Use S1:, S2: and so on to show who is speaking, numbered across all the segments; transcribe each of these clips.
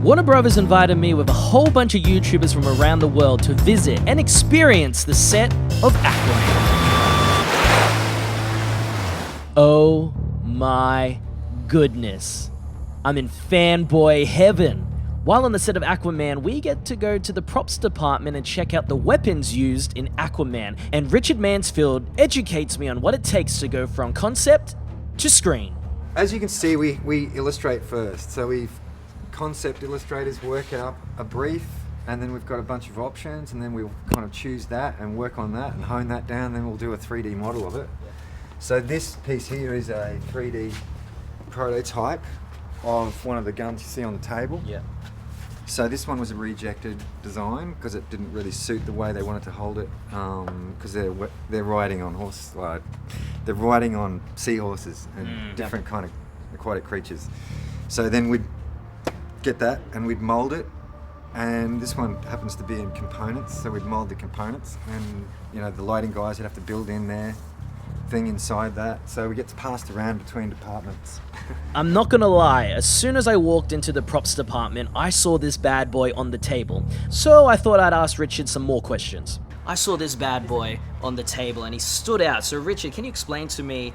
S1: Warner Brothers invited me with a whole bunch of YouTubers from around the world to visit and experience the set of AquaMan. Oh my goodness. I'm in fanboy heaven. While on the set of AquaMan, we get to go to the props department and check out the weapons used in AquaMan, and Richard Mansfield educates me on what it takes to go from concept to screen.
S2: As you can see, we illustrate first. So we've concept illustrators work out a brief, and then we've got a bunch of options, and then we'll kind of choose that and work on that and hone that down, then we'll do a 3D model of it. So this piece here is a 3D prototype of one of the guns you see on the table.
S1: Yeah.
S2: So this one was a rejected design because it didn't really suit the way they wanted to hold it, because they're riding on they're riding on seahorses and different kind of aquatic creatures. So then we'd get that and we'd mold it, and this one happens to be in components, so we'd mold the components, and you know the lighting guys would have to build in their thing inside that, so we get passed around between departments.
S1: I'm not gonna lie, as soon as I walked into the props department, I saw this bad boy on the table. So I thought I'd ask Richard some more questions. I saw this bad boy on the table and he stood out. So Richard, can you explain to me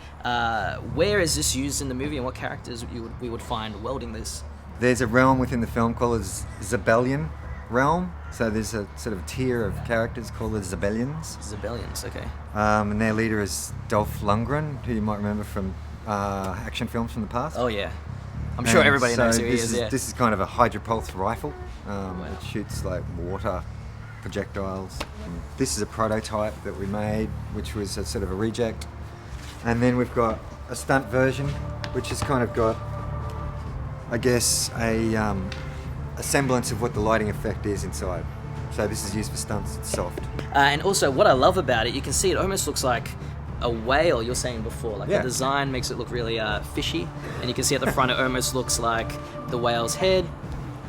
S1: where is this used in the movie and what characters we would find welding this?
S2: There's a realm within the film called the Zebellian realm. So there's a sort of tier of characters called the Zebellians.
S1: Zebellians, okay.
S2: And their leader is Dolph Lundgren, who you might remember from action films from the past.
S1: Oh yeah. I'm sure everybody knows who he is, yeah.
S2: This is kind of a hydropulse rifle. It shoots like water projectiles. And this is a prototype that we made, which was a sort of a reject. And then we've got a stunt version, which has kind of got, I guess, a semblance of what the lighting effect is inside. So this is used for stunts, it's soft.
S1: And also what I love about it, you can see it almost looks like a whale, you're saying before. Like the design makes it look really fishy. And you can see at the front it almost looks like the whale's head.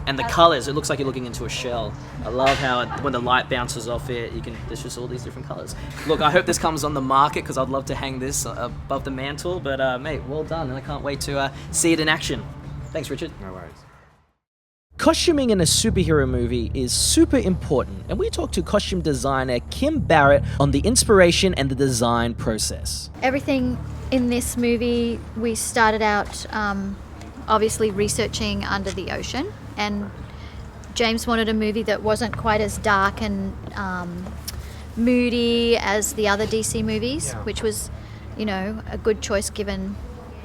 S1: And the colors, it looks like you're looking into a shell. I love how when the light bounces off it, there's just all these different colors. Look, I hope this comes on the market because I'd love to hang this above the mantle. But mate, well done, and I can't wait to see it in action. Thanks, Richard.
S2: No worries.
S1: Costuming in a superhero movie is super important, and we talked to costume designer Kim Barrett on the inspiration and the design process.
S3: Everything in this movie, we started out obviously researching under the ocean, and James wanted a movie that wasn't quite as dark and moody as the other DC movies, which was, you know, a good choice given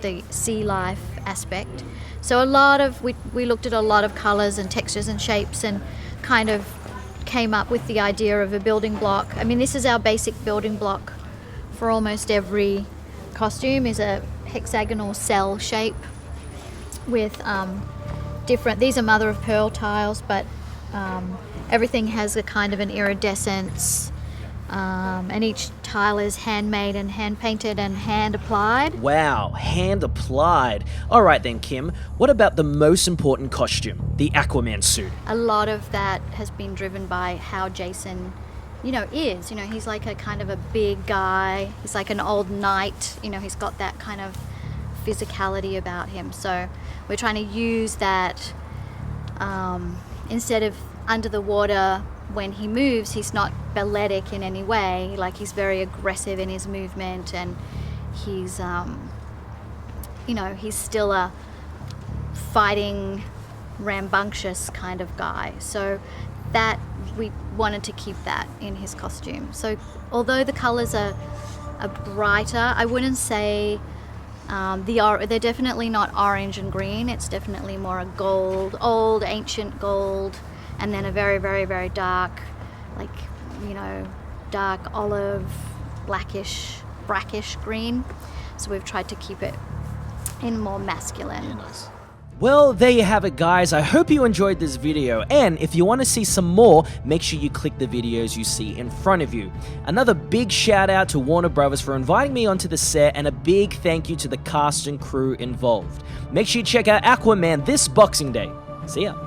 S3: the sea life aspect. So we looked at a lot of colors and textures and shapes and kind of came up with the idea of a building block. I mean, this is our basic building block for almost every costume, is a hexagonal cell shape with these are mother of pearl tiles, but everything has a kind of an iridescence. And each tile is handmade and hand painted and hand applied.
S1: Wow, hand applied. All right then, Kim, what about the most important costume, the AquaMan suit?
S3: A lot of that has been driven by how Jason, is. He's like a kind of a big guy. He's like an old knight. He's got that kind of physicality about him. So we're trying to use that instead of under the water. When he moves, he's not balletic in any way. Like, he's very aggressive in his movement, and he's, he's still a fighting, rambunctious kind of guy. So that, we wanted to keep that in his costume. So although the colors are brighter, I wouldn't say they're definitely not orange and green. It's definitely more a gold, old, ancient gold. And then a very, very, very dark, dark olive, blackish, brackish green. So we've tried to keep it in more masculine.
S1: Yeah, nice. Well, there you have it, guys. I hope you enjoyed this video. And if you want to see some more, make sure you click the videos you see in front of you. Another big shout out to Warner Brothers for inviting me onto the set, and a big thank you to the cast and crew involved. Make sure you check out AquaMan this Boxing Day. See ya.